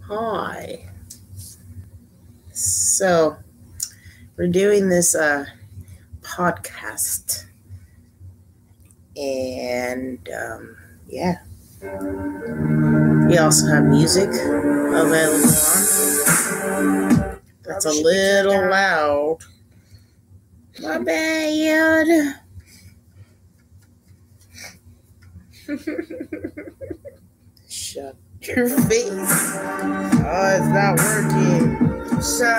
Hi. So, we're doing this podcast. And, yeah. We also have music available on. That's a little loud. My bad. Shut your face. Oh, it's not working. So,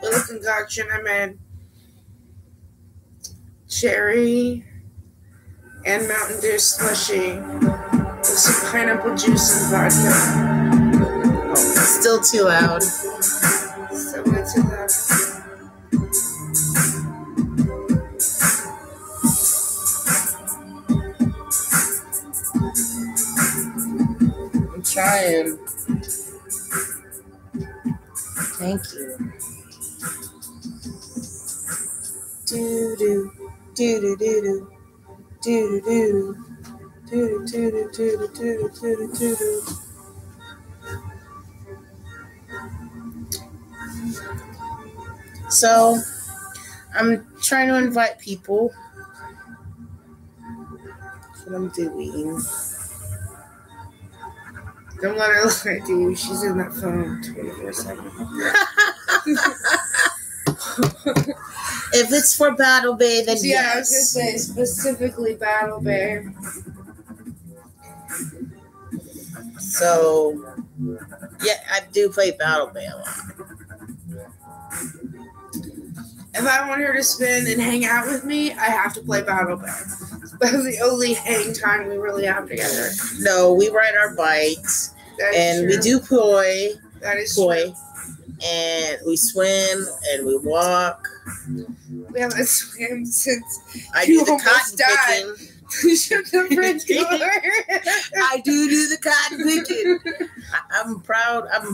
little concoction I made. Cherry and Mountain Dew slushy with some pineapple juice and vodka. Oh, it's still too loud. So it's too loud. I'm trying. Thank you. Do do do do do do do do do do do do do do do. So I'm trying to invite people. That's what I'm doing. Don't let her look at you. She's in that phone 24/7. If it's for Battle Bay, then yeah, yes. I was gonna say specifically Battle Bay. So, yeah, I do play Battle Bay a lot. If I want her to spend and hang out with me, I have to play Battle Bay. That's the only hang time we really have together. No, we ride our bikes, and we do poi. That is poi, true. and we swim and we walk. We haven't swam since I you do the almost cotton died. picking. Shut the fridge door. I do the cotton picking. I'm a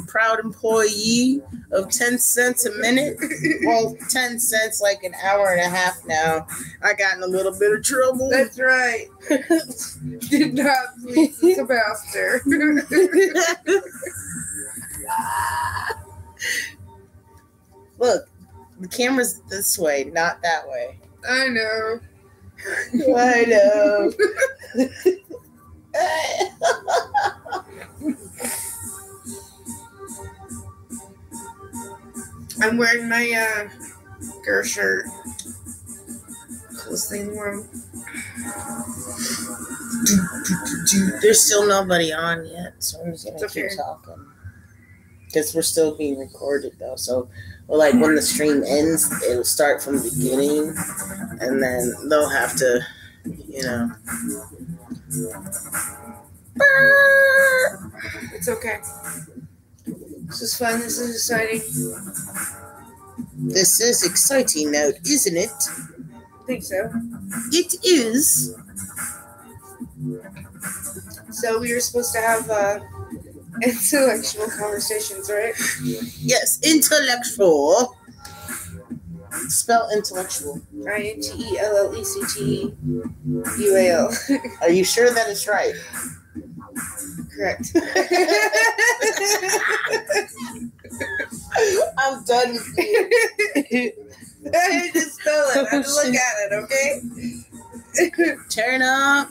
proud employee of 10 cents a minute. Well, 10 cents like an hour and a half now. I got in a little bit of trouble. That's right. Did not please the master. Look, the camera's this way, not that way. I know. I know. I'm wearing my girl shirt. Coolest thing in the world. There's still nobody on yet, so I'm just gonna keep talking. Because we're still being recorded though, so like when the stream ends, it'll start from the beginning, and then they'll have to, It's okay. This is fun. This is exciting. This is exciting now, isn't it? I think so. It is. So we were supposed to have intellectual conversations, right? Yes, intellectual. Spell intellectual. INTELLECTUAL. Are you sure that is right? Correct. I'm done with you. I just spell it. I have to look at it, okay? Turn up.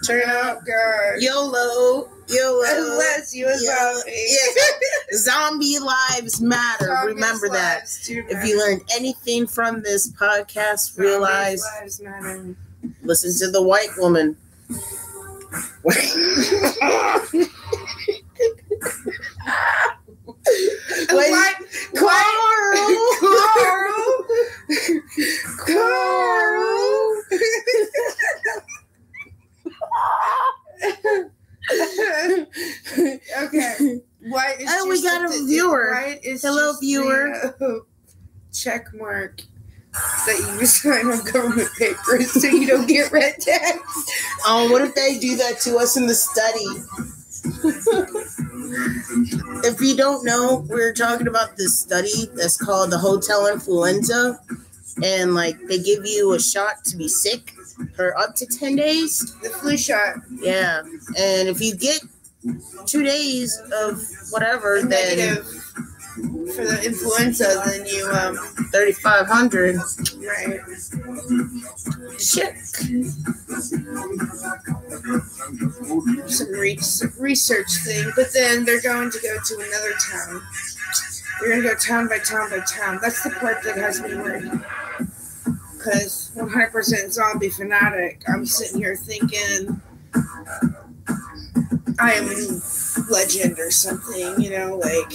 God. YOLO. Unless you a zombie. Yes. Zombie lives matter. Zombies Remember that. matter. If you learned anything from this podcast, realize, lives matter. Listen to the white woman. Carl. Okay. White is we got a viewer. White is hello, viewer. Check mark that you sign on government papers so you don't get red tags. Oh, what if they do that to us in the study? If you don't know, we're talking about this study that's called the hotel influenza, and like they give you a shot to be sick, for up to 10 days. The flu shot. Yeah. And if you get 2 days of whatever, negative for the influenza, then you 3,500. Right. Check. Some research thing, but then they're going to go to another town. They're going to go town by town by town. That's the part that has me worried. Because 100% zombie fanatic, I'm sitting here thinking I am legend or something, you know, like.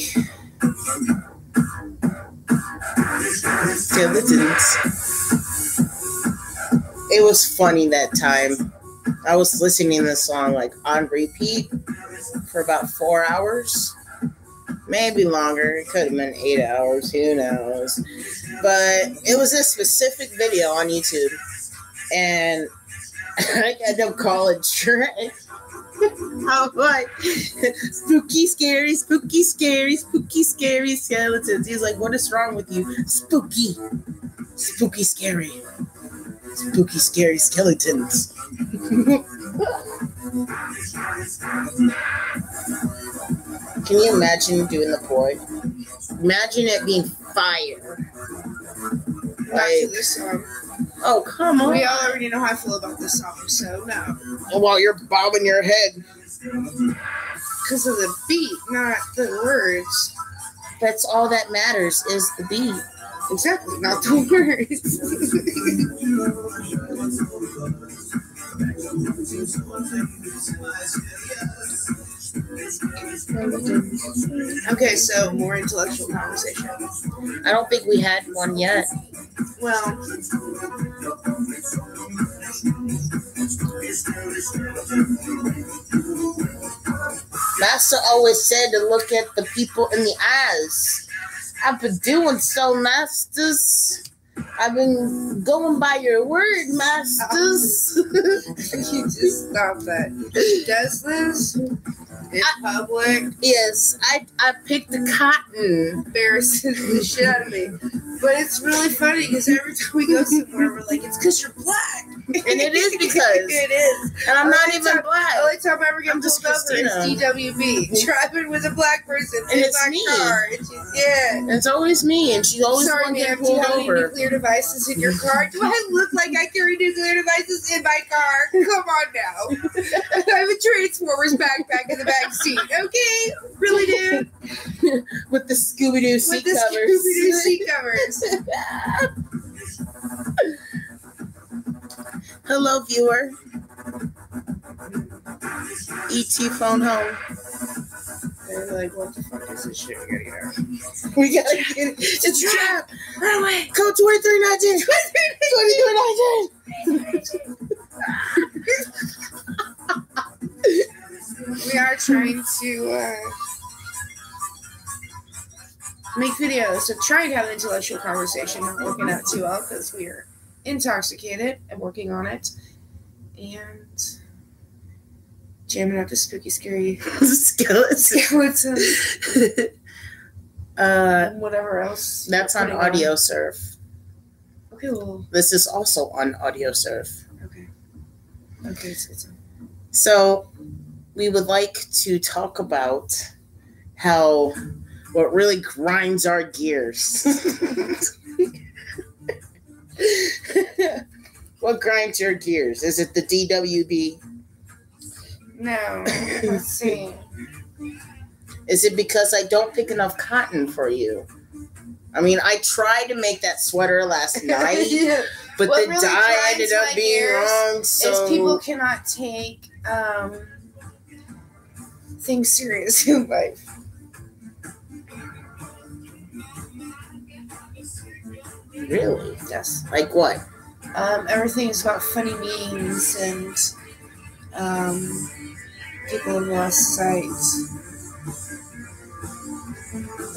Skeletons. It was funny that time. I was listening to this song like on repeat for about 4 hours. Maybe longer. It could have been 8 hours. Who knows? But it was a specific video on YouTube. And I had no college, right? I was like, spooky, scary, spooky, scary, spooky, scary skeletons. He's like, what is wrong with you? Spooky, spooky, scary, spooky, scary skeletons. Can you imagine doing the poi? Imagine it being fire. Back to this song. Oh, come on. We all already know how I feel about this song, so no. While you're bobbing your head. Because of the beat, not the words. That's all that matters is the beat. Exactly, not the words. Okay, so more intellectual conversation. I don't think we had one yet. Well, Master always said to look at the people in the eyes. I've been doing so, Masters. I've been going by your word, Masters. You just stop that. He does this in public. Yes, I picked the cotton. Embarrasses the shit out of me. But it's really funny because every time we go somewhere, we're like, it's because you're black. And it is because. It is. And I'm not even black. The only time I ever get pulled over Christina. is DWB. Driving with a black person And in it's my me. car. And she's, It's always me, and she's always sorry, one ma'am, getting do you pulled have any over. nuclear devices in your car? Do I look like I carry nuclear devices in my car? Come on now. I have a Transformers backpack in the back seat. Okay? Really, dude? With the Scooby-Doo seat With the covers. Scooby-Doo seat covers. Hello, viewer. E.T. phone home. They're like, what the fuck is this shit? We gotta get it. It's a trap. Run away. Code 2319. 2319. We are trying to make videos to try and have an intellectual conversation. Not working out too well because we are intoxicated and working on it. And jamming out the spooky, scary skeleton. Whatever else. That's on Audio Surf. Okay, well. This is also on Audio Surf. Okay, it's So, we would like to talk about how what really grinds our gears. What grinds your gears? Is it the DWB? No, let's see. Is it because I don't pick enough cotton for you? I mean, I tried to make that sweater last night, Yeah. but What the really dye ended grinds up my being gears wrong. So is people cannot take things serious in life. Really? Yes. Like what? Everything is about funny memes and people have lost sight.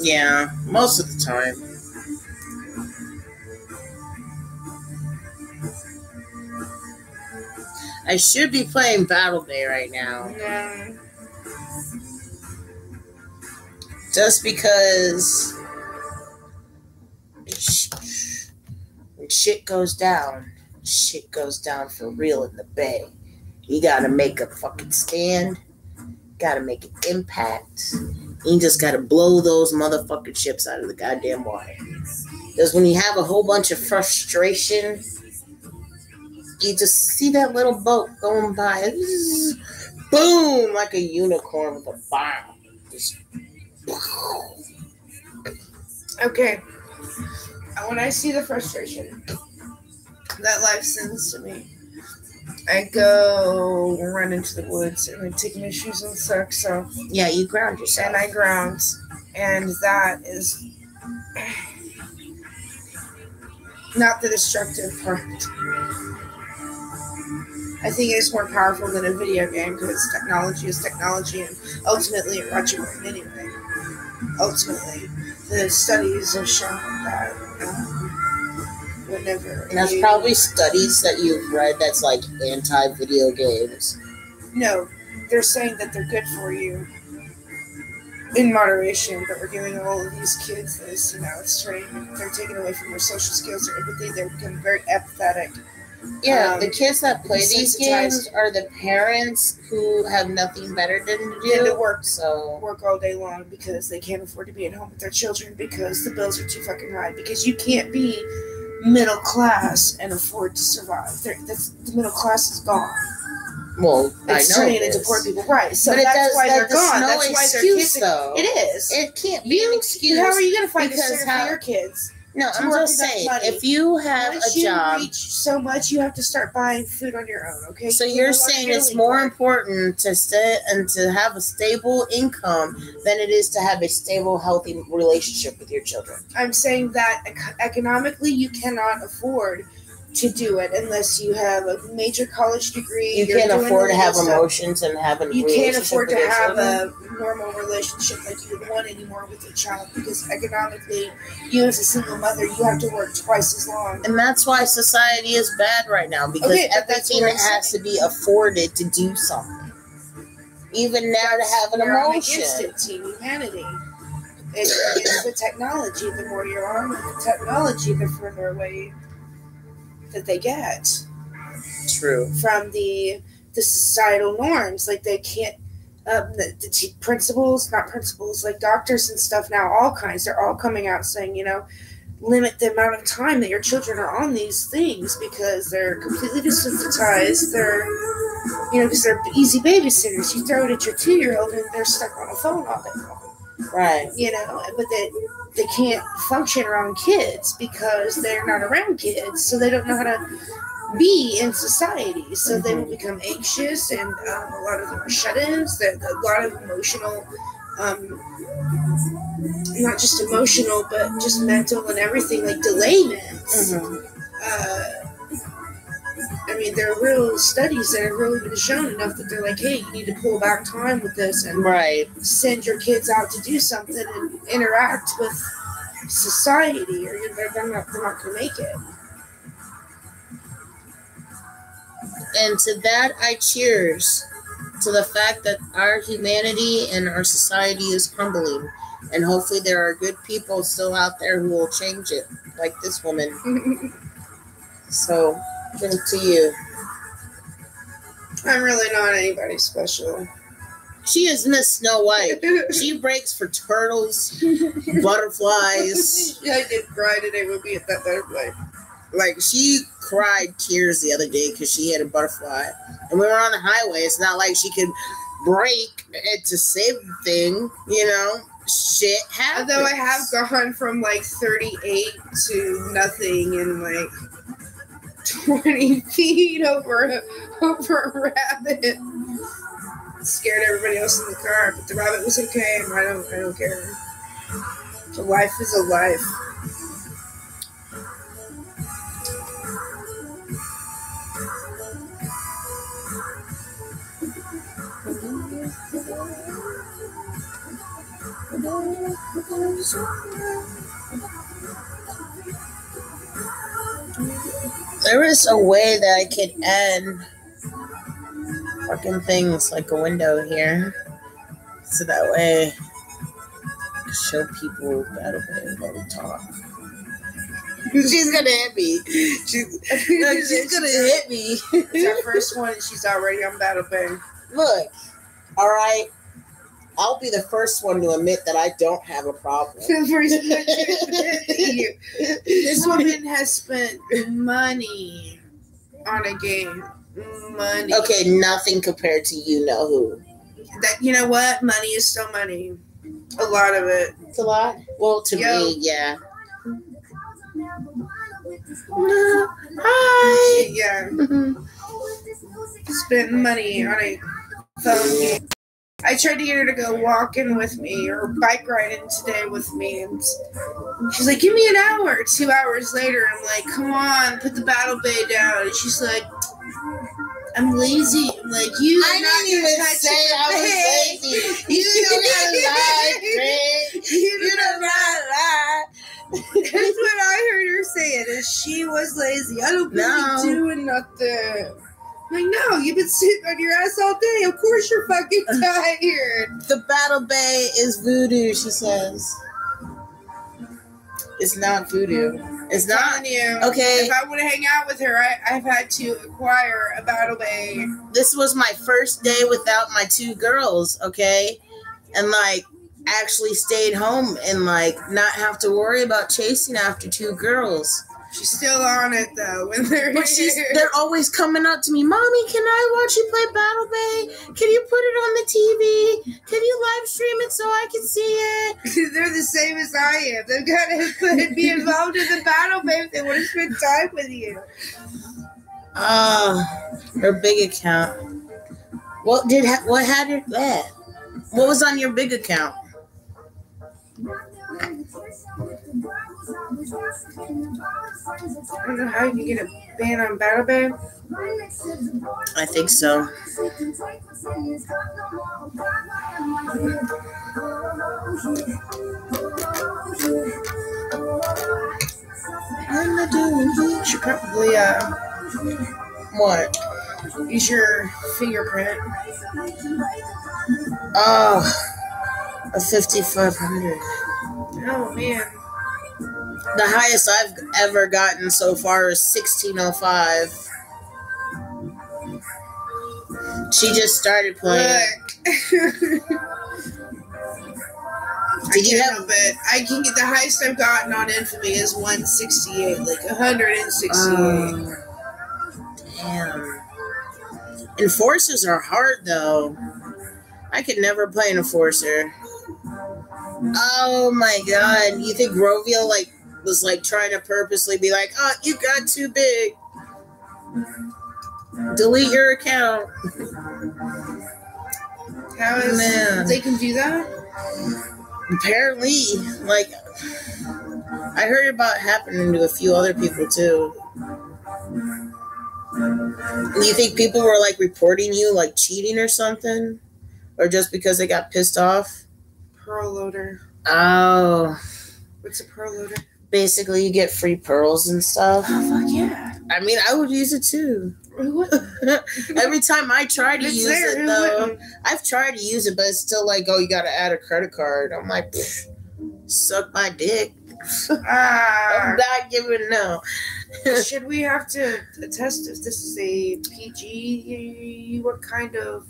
Yeah, most of the time. I should be playing Battle Day right now. No. Just because when shit goes down, shit goes down for real in the Bay. You gotta make a fucking stand. Gotta make an impact. You just gotta blow those motherfucking ships out of the goddamn water. Because when you have a whole bunch of frustration, you just see that little boat going by. Boom! Like a unicorn with a bomb. Just... Okay. When I see the frustration that life sends to me, I go run into the woods and I take my shoes and socks off. Yeah, you ground yourself. And I ground. And that is not the destructive part. I think it's more powerful than a video game because technology is technology and ultimately it rots your brain anyway. Ultimately, the studies have shown that whenever... And that's probably studies that you've read that's like anti-video games. No, they're saying that they're good for you in moderation, but we're giving all of these kids this, it's training. They're taking away from their social skills, their empathy. They're becoming very apathetic. Yeah, the kids that play these games are the parents who have nothing better than to do. And to work all day long because they can't afford to be at home with their children because the bills are too fucking high. Because you can't be middle class and afford to survive. The middle class is gone. Well, it's turning into poor people, right? So that's why they're gone. No that's why excuse, their kids. Though. It is. It can't be an excuse. How are you going to find a sitter for your kids? No, I'm just saying, if you have a job... Once you reach so much, you have to start buying food on your own, okay? So you're saying it's more important to stay and to have a stable income than it is to have a stable, healthy relationship with your children. I'm saying that economically, you cannot afford to do it unless you have a major college degree. You can't afford to have emotions and have a relationship. You can't afford to have a normal relationship like you would want anymore with your child because economically, you as a single mother, you have to work twice as long. And that's why society is bad right now because everything has to be afforded to do something. Even now to have an emotion. Against it, Team Humanity. It's the technology. The more you're on with the technology, the further away that they get. True. From the societal norms. Like they can't, the principals, like doctors and stuff now, all kinds, they're all coming out saying, limit the amount of time that your children are on these things because they're completely desensitized. They're, because they're easy babysitters. You throw it at your 2-year-old and they're stuck on a phone all day long. Right. But they can't function around kids because they're not around kids, so they don't know how to be in society. So they will become anxious, and a lot of them are shut-ins. A lot of emotional, not just emotional, but just mental and everything, like delayments. There are real studies that have really been shown enough that they're like, hey, you need to pull back time with this and send your kids out to do something and interact with society, or they're not going to make it. And to that, I cheers to the fact that our humanity and our society is crumbling. And hopefully there are good people still out there who will change it, like this woman. So... to you. I'm really not anybody special. She is Miss Snow White. She breaks for turtles, butterflies. Yeah, I did cry today when we hit that butterfly. Like, she cried tears the other day because she hit a butterfly. And we were on the highway. It's not like she could break it to save the thing, Shit happens. Although I have gone from 38 to nothing in 20 feet over a rabbit. Scared everybody else in the car, but the rabbit was okay, and I don't care. So life is a life. There is a way that I could end fucking things like a window here. So that way I can show people that way while we talk. She's gonna hit me. She's gonna hit me. It's our first one, and she's already on Battle Bay. Look, all right. I'll be the first one to admit that I don't have a problem. The first one to admit you. This woman has spent money on a game. Money. Okay, nothing compared to you know who. That, you know what? Money is still money. A lot of it. It's a lot. Well, to me, yeah. Hi. Yeah. Spent money on a phone game. I tried to get her to go walking with me or bike riding today with me, and she's like, "Give me an hour." 2 hours later, I'm like, "Come on, put the Battle Bay down." And she's like, "I'm lazy." I'm like, "You I didn't even say I was lazy. You don't gotta lie, Craig. You don't gotta lie. That's what I heard her saying, is she was lazy. I don't be doing nothing. I'm like, no, you've been sitting on your ass all day. Of course you're fucking tired. The Battle Bay is voodoo, she says. It's not voodoo. It's not. You. Okay. If I want to hang out with her, I've had to acquire a Battle Bay. This was my first day without my 2 girls, okay? And, like, actually stayed home and, like, not have to worry about chasing after 2 girls. She's still on it, though, when they're here. They're always coming up to me, "Mommy, can I watch you play Battle Bay? Can you put it on the TV? Can you live stream it so I can see it?" They're the same as I am. They've got to be involved in the Battle Bay if they want to spend time with you. Her big account. What was on your big account? I don't know how you can get a ban on Battle Bay. I think so. Should probably What? use your fingerprint. Oh, a 5,500. Oh man. The highest I've ever gotten so far is 1,605. She just started playing. Did you have it? I can get the highest I've gotten on Infamy is 168, like 168. Damn. Enforcers are hard though. I could never play an enforcer. Oh my god. You think Rovio was trying to purposely be like, "Oh, you got too big. Delete your account." How is they can do that? Apparently, I heard about it happening to a few other people too. You think people were reporting you cheating or something? Or just because they got pissed off? Pearl loader. Oh. What's a pearl loader? Basically, you get free pearls and stuff. Oh, fuck yeah. I mean, I would use it too. What? Every time I try to use it, though, I've tried to use it, but it's still oh, you got to add a credit card. I'm like, suck my dick. I'm not giving no. Should we have to test if this is a PG? What kind of...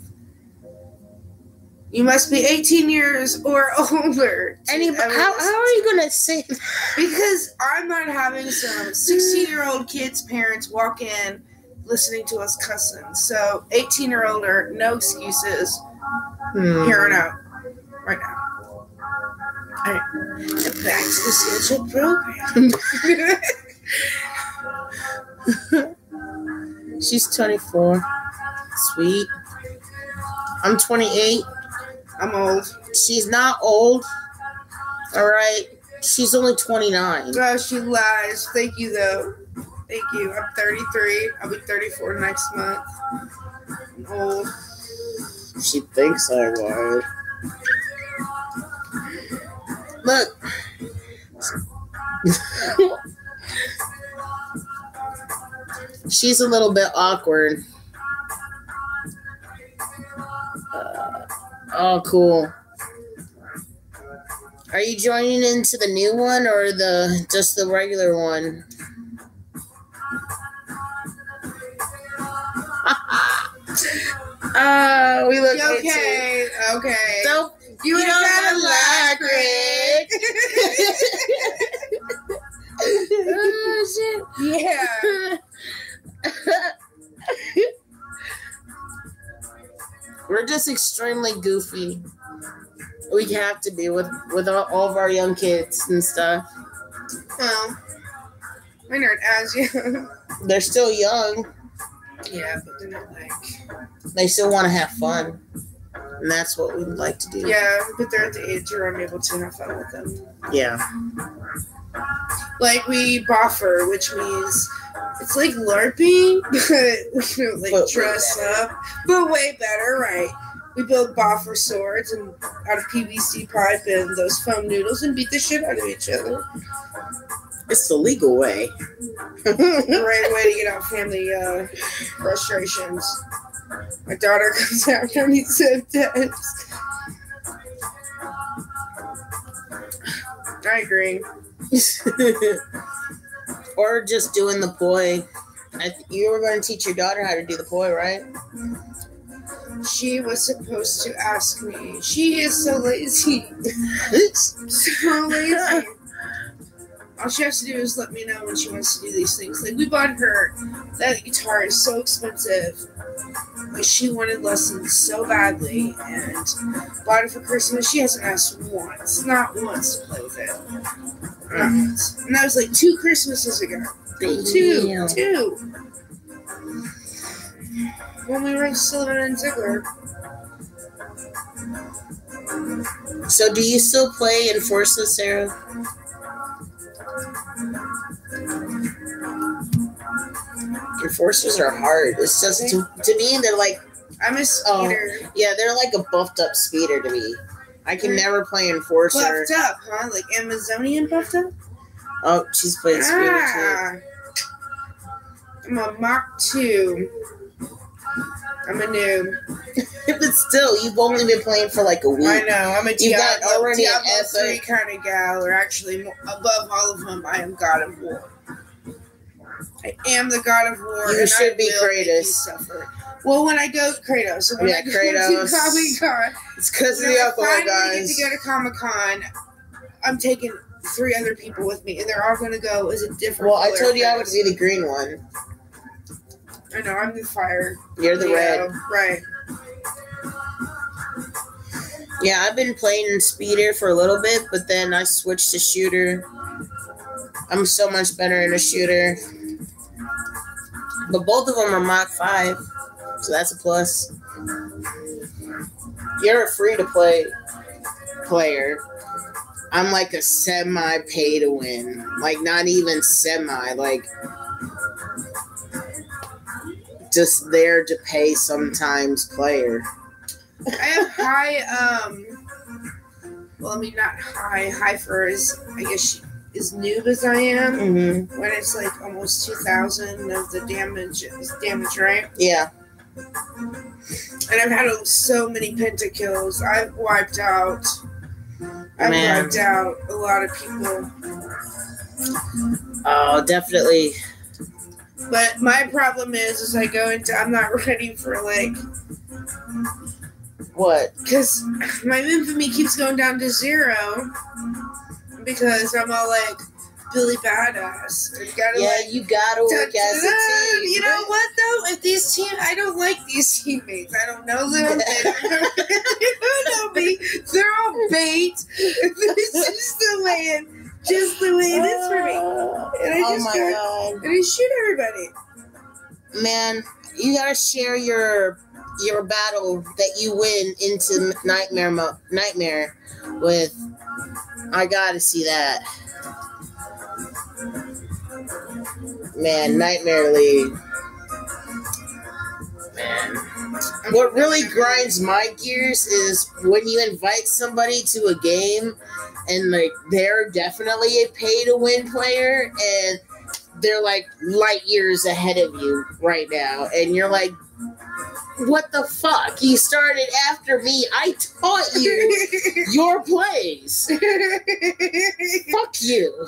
You must be 18 years or older. How are you going to say that? Because I'm not having some 16-year-old kids' parents walk in listening to us cussing. So 18 or older, no excuses. Here on out. Right now. All right. Back to the scheduled program. She's 24. Sweet. I'm 28. I'm old. She's not old. All right. She's only 29. Oh, she lies. Thank you, though. Thank you. I'm 33. I'll be 34 next month. I'm old. She thinks I was. Look. She's a little bit awkward. Oh, cool. Are you joining into the new one or just the regular one? We look okay. Okay. Don't you don't gotta laugh, Rick. Oh, shit. Yeah. We're just extremely goofy. We have to be with all of our young kids and stuff. Well, mine aren't as young. They're still young. Yeah, but they're not like. They still want to have fun. And that's what we would like to do. Yeah, but they're at the age where I'm able to have fun with them. Yeah. Like, we boffer, which means it's like LARPing, but we don't like dress up. But way better, right? We build boffer swords and out of PVC pipe and those foam noodles and beat the shit out of each other. It's the legal way. Right way to get out family frustrations. My daughter comes after me sometimes. I agree. Or just doing the poi. You were going to teach your daughter how to do the poi, right? She was supposed to ask me. She is so lazy. So lazy. All she has to do is let me know when she wants to do these things. Like, we bought her, that guitar is so expensive. Like, she wanted lessons so badly, and bought it for Christmas. She hasn't asked once, not once, to play with it. Not once. And that was like 2 Christmases ago. Two. When we were still living in Ziegler. So, do you still play Enforcer, Sarah? Enforcers are hard. It's just to me, they're like. I'm a speeder. Yeah, they're like a buffed up speeder to me. I can never play Enforcer. Buffed up, huh? Like Amazonian buffed up? Oh, she's playing speeder too. I'm a Mach 2. I'm a noob. But still, you've only been playing for like a week. I know. I'm a Diablo 3 kind of gal. Or actually, above all of them, I am God of War. I am the God of War. You should be Kratos. Well, when I go Kratos, so when I go Kratos. to Comic-Con, it's because of the alcohol, If I guys. get to go to Comic-Con, I'm taking 3 other people with me, and they're all going to go as a different. Well, I told you I would be the green one. I know, I'm the fire. You're the red. Right. Yeah, I've been playing speeder for a little bit, but then I switched to shooter. I'm so much better in a shooter. But both of them are Mach 5, so that's a plus. You're a free-to-play player. I'm like a semi-pay-to-win. Like, not even semi. Like, just there to pay sometimes player. I have high, well, I mean, not high for as, I guess, as noob as I am. Mm-hmm. When it's like almost 2,000 of the damage, right? Yeah. And I've had so many pentakills. I've wiped out a lot of people. Oh, definitely. But my problem is I go into, I'm not ready for like. What? Because my infamy keeps going down to 0 because I'm all like Billy Badass. You gotta you gotta work as a team. You know what though? If these I don't like these teammates. I don't know them. They don't know me. They're all bait. It's just the way it is for me. And I just and I shoot everybody. Man, you gotta share your battle that you win into Nightmare with. I gotta see that. Man, Nightmare League. Man. What really grinds my gears is when you invite somebody to a game and like they're definitely a pay-to-win player and they're like light years ahead of you right now. And you're like, What the fuck? You started after me. I taught you your plays. Fuck you.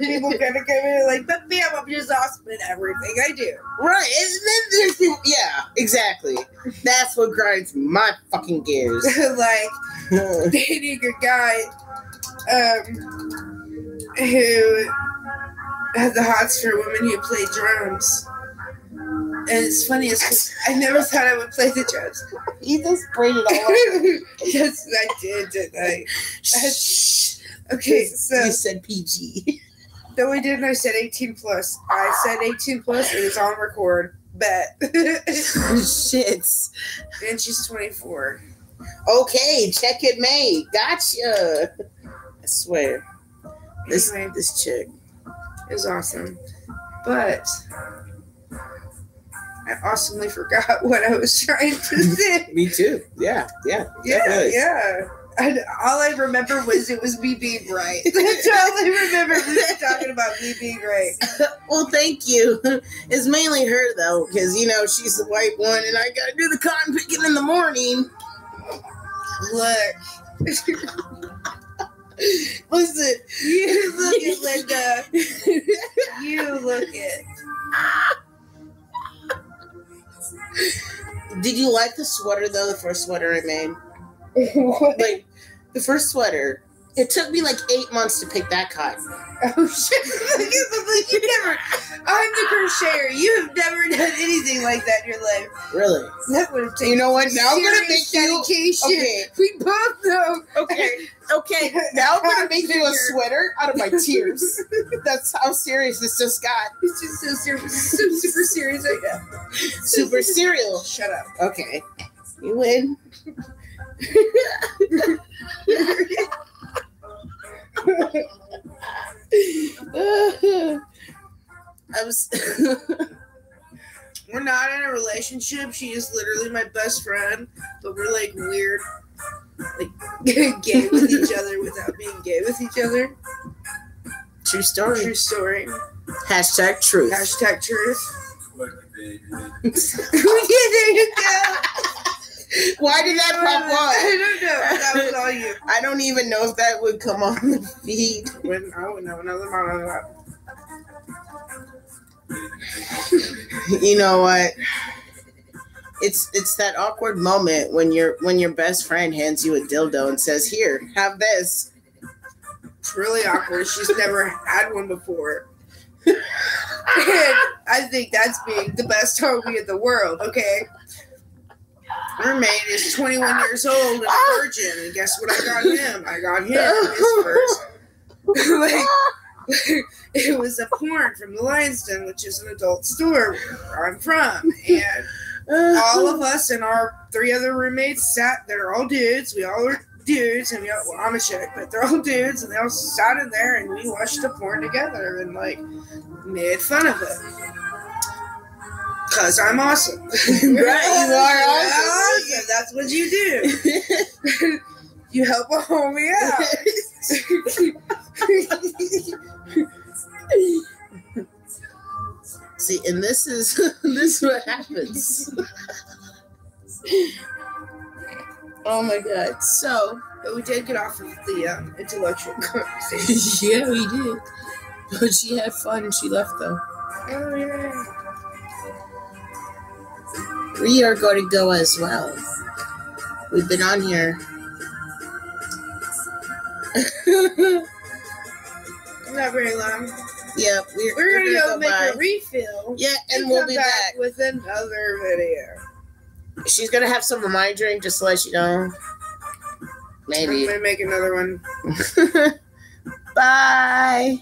People gonna come in like, but bam, I'm just awesome in everything I do. Right. And then there's people, yeah, exactly. That's what grinds my fucking gears. Like, dating a guy who had the hots for women who play drums. And it's funny, I never thought I would play the drums. You just sprayed it all over. Yes, I did, didn't I? Okay, so... You said PG. No, I didn't. I said 18 plus. I said 18 plus. It is on record. Bet. Shits. And she's 24. Okay, check it made. Gotcha. I swear. Anyway, this chick is awesome. But I awesomely forgot what I was trying to say. Me too. Yeah. And all I remember was it was me being right. That's all I remember was talking about me being right. Well, thank you. It's mainly her, though, because, she's the white one, and I got to do the cotton picking in the morning. Look. Listen. You look at Linda. You look at. Did you like the sweater, though, the first sweater I made? What? Like, the first sweater, it took me like 8 months to pick that cotton. Oh, shit. You never, I'm the crocheter. You have never done anything like that in your life. Really? That would have taken You know what? Now I'm going to make dedication. Okay. We both know. Okay. Now I'm going to make you a sweater out of my tears. That's how serious this just got. It's just so serious. So super serious right now. Super serial. Shut up. Okay. You win. We're not in a relationship. She is literally my best friend, but we're like weird, like gay with each other without being gay with each other. True story. True story. Hashtag truth. Hashtag truth. Yeah, there you go. Why did that pop up? I don't know. That was all you. I don't even know if that would come on the feed. You know what? It's that awkward moment when your best friend hands you a dildo and says, "Here, have this." It's really awkward. She's never had one before. And I think that's being the best homie in the world, okay? Roommate is 21 years old and a virgin, and guess what I got him? I got him his first. It was a porn from the Lion's Den, which is an adult store where I'm from, and all of us and our 3 other roommates sat. They're all dudes. We all are dudes, and I'm a chick, but they're all dudes, and they all sat in there, and we watched the porn together, and made fun of it. Because I'm awesome. Right, you are awesome. That's what you do. You help a homie out. See, and this is what happens. Oh my god. So, but we did get off of the intellectual conversation. Yeah, we did. But she had fun and she left, though. Oh, yeah. We are going to go as well. We've been on here. Not very long. Yeah, we're going to go make a refill. Yeah, and we'll be back with another video. She's going to have some of my drink, just to let you know. Maybe. I'm going to make another one. Bye.